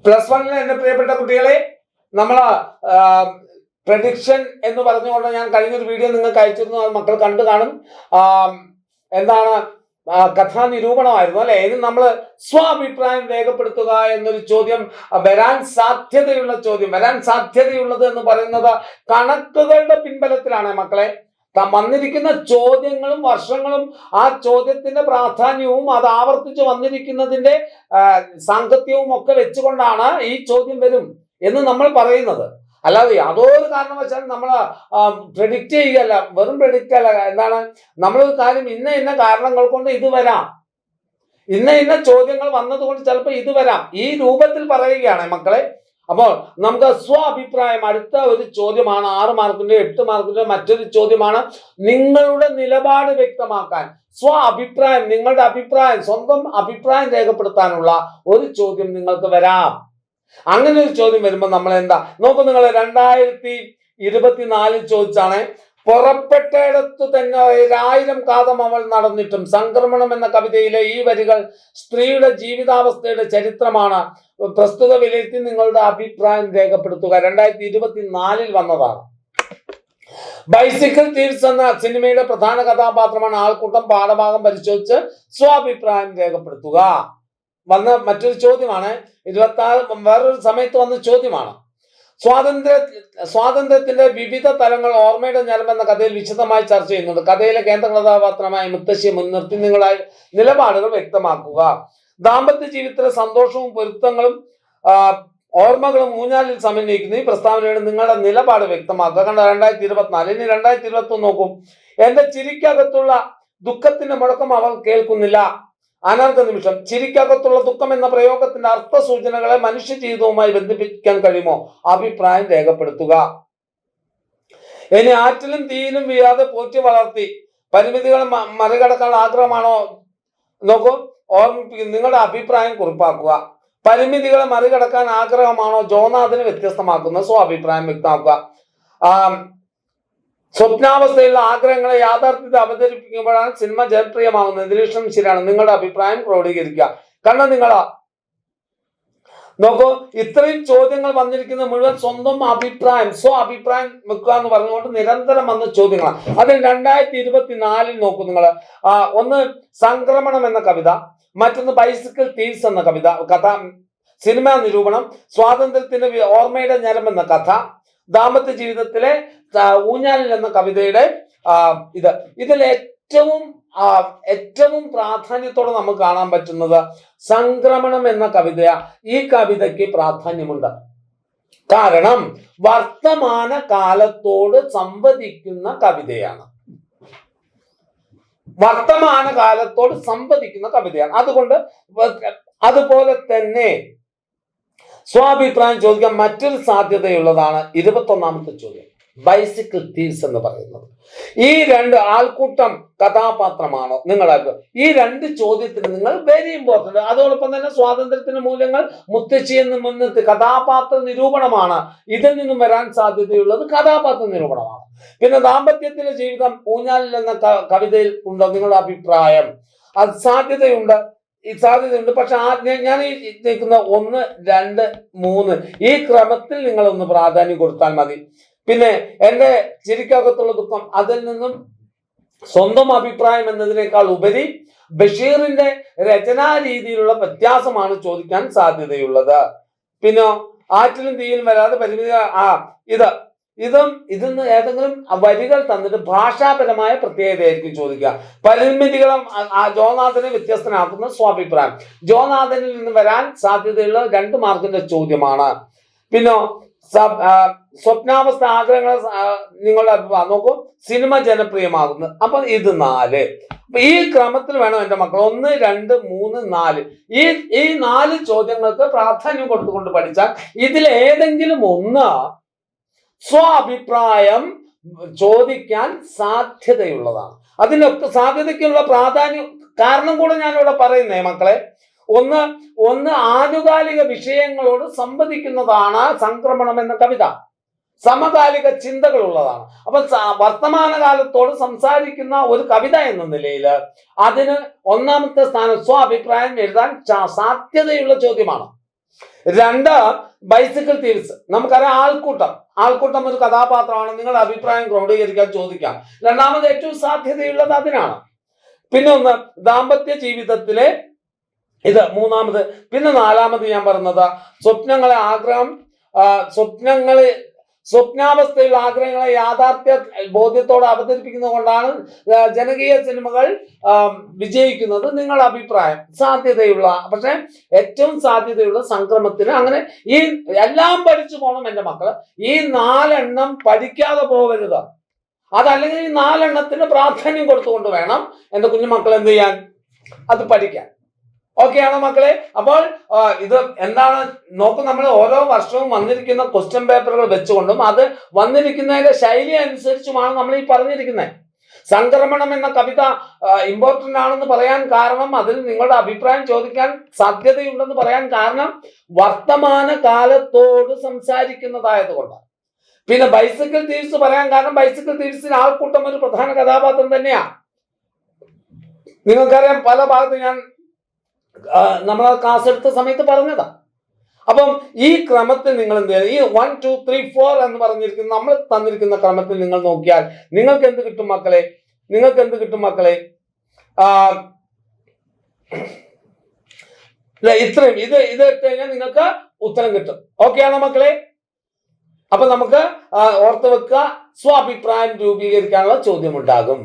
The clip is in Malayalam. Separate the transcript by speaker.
Speaker 1: +1 എന്റെ പ്രിയപ്പെട്ട കുട്ടികളെ, നമ്മൾ പ്രഡിക്ഷൻ എന്ന് പറഞ്ഞുകൊണ്ട് ഞാൻ കഴിഞ്ഞൊരു വീഡിയോ നിങ്ങൾക്ക് അയച്ചിരുന്നു, അത് മക്കൾ കണ്ടു കാണും. എന്താണ് കഥാനിരൂപണമായിരുന്നു അല്ലെ. ഇത് നമ്മൾ സ്വാഭിപ്രായം രേഖപ്പെടുത്തുക എന്നൊരു ചോദ്യം വരാൻ സാധ്യതയുള്ളത് എന്ന് പറയുന്നത് കണക്കുകളുടെ പിൻബലത്തിലാണ് മക്കളെ. വന്നിരിക്കുന്ന ചോദ്യങ്ങളും വർഷങ്ങളും ആ ചോദ്യത്തിന്റെ പ്രാധാന്യവും അത് ആവർത്തിച്ച് വന്നിരിക്കുന്നതിന്റെ സാങ്കത്യവും ഒക്കെ വെച്ചുകൊണ്ടാണ് ഈ ചോദ്യം വരും എന്ന് നമ്മൾ പറയുന്നത്. അല്ലാതെ യാതൊരു കാരണവശാലും നമ്മൾ പ്രെഡിക്റ്റ് ചെയ്യുകയല്ല, വെറും പ്രെഡിക്റ്റ് അല്ല. എന്താണ്, നമ്മളൊരു കാര്യം ഇന്ന കാരണങ്ങൾ കൊണ്ട് ഇത് വരാം, ഇന്ന ചോദ്യങ്ങൾ വന്നതുകൊണ്ട് ചിലപ്പോൾ ഇത് വരാം, ഈ രൂപത്തിൽ പറയുകയാണ് മക്കളെ. അപ്പോൾ നമുക്ക് സ്വഅഭിപ്രായം, അടുത്ത ഒരു ചോദ്യമാണ് 6 മാർക്കിന്റെ 8 മാർക്കിന്റെ മറ്റൊരു ചോദ്യമാണ്. നിങ്ങളുടെ നിലപാട് വ്യക്തമാക്കാൻ സ്വഅഭിപ്രായം, നിങ്ങളുടെ അഭിപ്രായം, സ്വന്തം അഭിപ്രായം രേഖപ്പെടുത്താനുള്ള ഒരു ചോദ്യം നിങ്ങൾക്ക് വരാം. അങ്ങനെ ഒരു ചോദ്യം വരുമ്പോൾ നമ്മൾ എന്താ നോക്കൂ, നിങ്ങൾ 2024 ചോദിച്ചാണ്. പുറപ്പെട്ടയിടത്തു തന്നെ 1000 കാതം അവൾ നടന്നിട്ടും. സംക്രമണം എന്ന കവിതയിലെ ഈ വരികൾ സ്ത്രീയുടെ ജീവിതാവസ്ഥയുടെ ചരിത്രമാണ്. പ്രസ്തുത വിലയിരുത്തി നിങ്ങളുടെ അഭിപ്രായം രേഖപ്പെടുത്തുക. 2024 വന്നതാണ്. ബൈസിക്കിൾ തീവ്സ് എന്ന സിനിമയുടെ പ്രധാന കഥാപാത്രമാണ്. ആൾക്കൂട്ടം പാഠഭാഗം പരിശോധിച്ച് സ്വാഭിപ്രായം രേഖപ്പെടുത്തുക. വന്ന മറ്റൊരു ചോദ്യമാണ്. 26 വേറൊരു സമയത്ത് വന്ന ചോദ്യമാണ്. സ്വാതന്ത്ര്യത്തിന്റെ വിവിധ തലങ്ങൾ ഓർമ്മയുടെ ഞരമ്പെന്ന കഥയിൽ വിശദമായി ചർച്ച ചെയ്യുന്നുണ്ട്. കഥയിലെ കേന്ദ്ര കഥാപാത്രമായ മുത്തശ്ശിയെ മുൻനിർത്തി നിങ്ങളായി നിലപാടുകൾ വ്യക്തമാക്കുക. ദാമ്പത്യ ജീവിതത്തിലെ സന്തോഷവും പൊരുത്തങ്ങളും ഓർമ്മകളും ഊഞ്ഞാലിൽ സമന്വയിക്കുന്നു. ഈ പ്രസ്താവനയുടെ നിങ്ങളുടെ നിലപാട് വ്യക്തമാക്കുക. കണ്ട 2024. ഇനി 2021 നോക്കും. എന്റെ ചിരിക്കകത്തുള്ള ദുഃഖത്തിന്റെ മുഴക്കം അവൾ കേൾക്കുന്നില്ല. അനർഘ നിമിഷം. ചിരിക്കകത്തുള്ള ദുഃഖം എന്ന പ്രയോഗത്തിന്റെ അർത്ഥ സൂചനകളെ മനുഷ്യ ജീവിതവുമായി ബന്ധിപ്പിക്കാൻ കഴിയുമോ? അഭിപ്രായം രേഖപ്പെടുത്തുക. ഇനി ആറ്റിലും തീയിലും വീഴാതെ പോറ്റി വളർത്തി പരിമിതികൾ മറികടക്കാനുള്ള ആഗ്രഹമാണോ? നോക്കൂ, ഓർമ്മിപ്പിക്കും. നിങ്ങളുടെ അഭിപ്രായം കുറിപ്പാക്കുക. പരിമിതികളെ മറികടക്കാൻ ആഗ്രഹമാണോ ജോനാഥിനെ വ്യത്യസ്തമാക്കുന്നത്? അഭിപ്രായം വ്യക്തമാക്കുക. സ്വപ്നാവസ്ഥയിലുള്ള ആഗ്രഹങ്ങളെ യാഥാർത്ഥ്യത്തെ അവതരിപ്പിക്കുമ്പോഴാണ് സിനിമ ജനപ്രിയമാകുന്നത്. നിരീക്ഷണം ശരിയാണ്. നിങ്ങളുടെ അഭിപ്രായം ക്രോഡീകരിക്കുക. കാരണം നോക്കൂ, ഇത്രയും ചോദ്യങ്ങൾ വന്നിരിക്കുന്ന മുഴുവൻ സ്വന്തം അഭിപ്രായം, അഭിപ്രായം വെക്കുക എന്ന് പറഞ്ഞുകൊണ്ട് നിരന്തരം വന്ന ചോദ്യങ്ങളാണ്. അതിൽ 2024 നോക്കൂ നിങ്ങൾ. ഒന്ന് സംക്രമണം എന്ന കവിത, മറ്റൊന്ന് ബൈസിക്കിൾ തീവ്സ് എന്ന കഥ, സിനിമാ നിരൂപണം, സ്വാതന്ത്ര്യത്തിന്റെ ഓർമ്മയുടെ ഞരമ്പ് എന്ന കഥ, ദാമ്പത്യ ജീവിതത്തിലെ ഊഞ്ഞാലിൽ എന്ന കവിതയുടെ ഇതിൽ ഏറ്റവും പ്രാധാന്യത്തോടെ നമുക്ക് കാണാൻ പറ്റുന്നത് സംക്രമണം എന്ന കവിത. ഈ കവിതയ്ക്ക് പ്രാധാന്യമുണ്ട്. കാരണം വർത്തമാന കാലത്തോട് സംവദിക്കുന്ന കവിതയാണ്. അതുപോലെ തന്നെ സ്വാഭിപ്രായം ചോദിക്കാൻ മറ്റൊരു സാധ്യതയുള്ളതാണ് 21ാമത്തെ ചോദ്യം. ബൈസിക്കിൾ തീവ്സ് എന്ന് പറയുന്നത് ഈ 2 ആൾക്കൂട്ടം കഥാപാത്രമാണോ നിങ്ങളുടെ? ഈ 2 ചോദ്യത്തിന് നിങ്ങൾ വെരി ഇമ്പോർട്ടന്റ്. അതോടൊപ്പം തന്നെ സ്വാതന്ത്ര്യത്തിന്റെ മൂല്യങ്ങൾ, മുത്തശ്ശി എന്ന് മുൻനിർത്തി കഥാപാത്ര നിരൂപണമാണ്. ഇതിൽ നിന്നും വരാൻ സാധ്യതയുള്ളത് കഥാപാത്ര നിരൂപണമാണ്. പിന്നെ ദാമ്പത്യത്തിലെ ജീവിതം ഊഞ്ഞാലിൽ എന്ന കവിതയിൽ ഉണ്ടോ നിങ്ങളുടെ അഭിപ്രായം? അത് സാധ്യതയുണ്ട്. പക്ഷെ ഞാൻ ഈ നിൽക്കുന്ന 1, 2, 3 ഈ ക്രമത്തിൽ നിങ്ങളൊന്ന് പ്രാധാന്യം കൊടുത്താൽ മതി. പിന്നെ എന്റെ ചിരിക്കകത്തുള്ള ദുഃഖം, അതിൽ നിന്നും സ്വന്തം അഭിപ്രായം എന്നതിനേക്കാൾ ഉപരി ബഷീറിന്റെ രചനാ രീതിയിലുള്ള വ്യത്യാസമാണ് ചോദിക്കാൻ സാധ്യതയുള്ളത്. പിന്നെ ആറ്റിലും തീയിലും വരാതെ പരിമിതി, ഇതിന്ന് ഏതെങ്കിലും വരികൾ തന്നിട്ട് ഭാഷാപരമായ പ്രത്യേകതയായിരിക്കും ചോദിക്കുക. പരിമിതികളും ജോനാഥനെ വ്യത്യസ്തനാക്കുന്ന സ്വാഭിപ്രായം. ജോനാഥനിൽ നിന്ന് വരാൻ സാധ്യതയുള്ള 2 മാർക്കിന്റെ ചോദ്യമാണ്. പിന്നെ സ്വപ്നാവസ്ഥ, ആഗ്രഹങ്ങൾ, നിങ്ങളുടെ അഭിപ്രായം. നോക്കൂ, സിനിമ ജനപ്രിയമാകുന്നു. അപ്പൊ ഇത് 4. ഈ ക്രമത്തിൽ വേണം എന്റെ മക്കൾ. 1, 2, 3, 4 ഈ 4 ചോദ്യങ്ങൾക്ക് പ്രാധാന്യം കൊടുത്തുകൊണ്ട് പഠിച്ചാൽ ഇതിലേതെങ്കിലും ഒന്ന് സ്വാഭിപ്രായം ചോദിക്കാൻ സാധ്യതയുള്ളതാണ്. അതിനൊക്കെ സാധ്യതയ്ക്കുള്ള പ്രാധാന്യം കാരണം കൂടെ ഞാനിവിടെ പറയുന്നേ മക്കളെ. ഒന്ന് ആനുകാലിക വിഷയങ്ങളോട് സംവദിക്കുന്നതാണ് സംക്രമണം എന്ന കവിത. സമകാലിക ചിന്തകളുള്ളതാണ്. അപ്പൊ വർത്തമാനകാലത്തോട് സംസാരിക്കുന്ന ഒരു കവിത എന്ന നിലയിൽ അതിന് 1ാമത്തെ സ്ഥാനം സ്വാഭിപ്രായം എഴുതാൻ സാധ്യതയുള്ള ചോദ്യമാണ്. രണ്ട്, ബൈസിക്കിൾ തീവ്സ്. നമുക്കറിയാം ആൾക്കൂട്ടം ഒരു കഥാപാത്രമാണ്. നിങ്ങളുടെ അഭിപ്രായം ക്രോഡീകരിക്കാൻ ചോദിക്കാം. രണ്ടാമത് ഏറ്റവും സാധ്യതയുള്ളത് അതിനാണ്. പിന്നെ ഒന്ന് ദാമ്പത്യ ജീവിതത്തിലെ ഇത് മൂന്നാമത്. പിന്നെ നാലാമത് ഞാൻ പറഞ്ഞത് സ്വപ്നാവസ്ഥയിലുള്ള ആഗ്രഹങ്ങളെ യാഥാർത്ഥ്യ ബോധ്യത്തോടെ അവതരിപ്പിക്കുന്നത് കൊണ്ടാണ് ജനകീയ സിനിമകൾ വിജയിക്കുന്നത്. നിങ്ങളുടെ അഭിപ്രായം. സാധ്യതയുള്ള, പക്ഷെ ഏറ്റവും സാധ്യതയുള്ള സംക്രമത്തിന്. അങ്ങനെ ഈ എല്ലാം പഠിച്ചു പോകണം എൻ്റെ മക്കള്. ഈ 4 പഠിക്കാതെ പോകരുത്. അതല്ലെങ്കിൽ ഈ 4 പ്രാധാന്യം കൊടുത്തുകൊണ്ട് വേണം എൻ്റെ കുഞ്ഞുമക്കൾ എന്ത് ചെയ്യാൻ, അത് പഠിക്കാൻ. ഓക്കെ ആണോ മക്കളെ? അപ്പോൾ ഇത് എന്താണ് നോക്കും, നമ്മൾ ഓരോ വർഷവും വന്നിരിക്കുന്ന ക്വസ്റ്റ്യൻ പേപ്പറുകൾ വെച്ചുകൊണ്ടും അത് വന്നിരിക്കുന്നതിന്റെ ശൈലി അനുസരിച്ചുമാണ് നമ്മൾ ഈ പറഞ്ഞിരിക്കുന്നത്. സംക്രമണം എന്ന കവിത ഇമ്പോർട്ടന്റ് ആണെന്ന് പറയാൻ കാരണം, അതിൽ നിങ്ങളുടെ അഭിപ്രായം ചോദിക്കാൻ സാധ്യതയുണ്ടെന്ന് പറയാൻ കാരണം വർത്തമാന കാലത്തോട് സംസാരിക്കുന്നതായതുകൊണ്ടാണ്. പിന്നെ ബൈസിക്കിൾ തീവ്സ് പറയാൻ കാരണം ബൈസിക്കിൾ തീവ്സിന് ആൾക്കൂട്ടം ഒരു പ്രധാന കഥാപാത്രം തന്നെയാണ്. നിങ്ങൾക്കറിയാം, പല ഭാഗത്ത് ഞാൻ നമ്മൾ ക്ലാസ് എടുത്ത സമയത്ത് പറഞ്ഞതാ. അപ്പം ഈ ക്രമത്തിൽ നിങ്ങൾ എന്ത് ചെയ്യുക, ഈ 1 2 3 4 എന്ന് പറഞ്ഞിരിക്കുന്ന നമ്മൾ തന്നിരിക്കുന്ന ക്രമത്തിൽ നിങ്ങൾ നോക്കിയാൽ നിങ്ങൾക്ക് എന്ത് കിട്ടും മക്കളെ? ഇത്രയും ഇത് എടുത്തു കഴിഞ്ഞാൽ നിങ്ങൾക്ക് ഉത്തരം കിട്ടും. ഓക്കെ ആണോ മക്കളെ? അപ്പൊ നമുക്ക് ഓർത്ത് വെക്കുക, സ്വാഭിപ്രായം രൂപീകരിക്കാനുള്ള ചോദ്യം ഉണ്ടാകും.